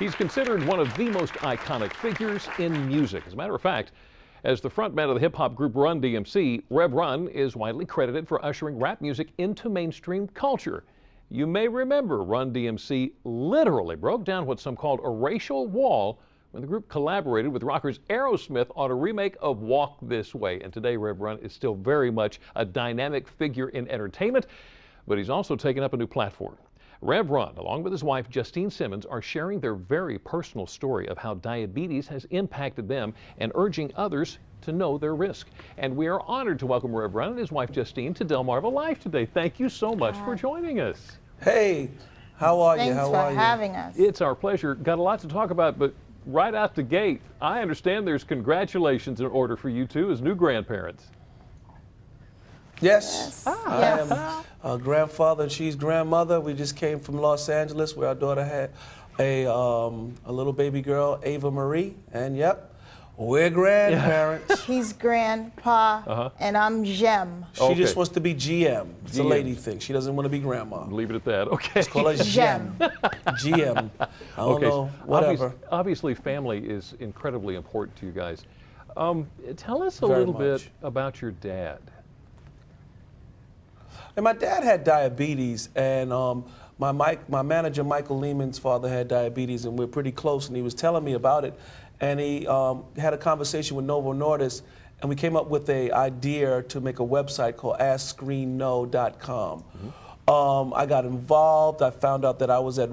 He's considered one of the most iconic figures in music. As a matter of fact, as the frontman of the hip-hop group Run DMC, Rev Run is widely credited for ushering rap music into mainstream culture. You may remember Run DMC literally broke down what some called a racial wall when the group collaborated with rockers Aerosmith on a remake of Walk This Way. And today, Rev Run is still very much a dynamic figure in entertainment, but he's also taken up a new platform. Rev Run, along with his wife Justine Simmons, are sharing their very personal story of how diabetes has impacted them and urging others to know their risk. And we are honored to welcome Rev Run and his wife Justine to Delmarva Live today. Thank you so much for joining us. Hey, how are you? Thanks for having us. It's our pleasure. Got a lot to talk about, but right out the gate, I understand there's congratulations in order for you two as new grandparents. Yes. I Yes. am a grandfather and she's grandmother. We just came from Los Angeles where our daughter had a little baby girl, Ava Marie, and yep, we're grandparents. He's grandpa, and I'm Jem. She just wants to be GM. It's a GM. lady thing. She doesn't want to be grandma. Leave it at that. Okay. Let's call her Jem. GM. I don't know, whatever. Obviously, family is incredibly important to you guys. Tell us a Very little bit much. about your dad. And my dad had diabetes, and my manager, Michael Lehman's father, had diabetes, and we're pretty close, and he was telling me about it. And he had a conversation with Novo Nordisk, and we came up with an idea to make a website called AskScreenKnow.com. I got involved. I found out that I was at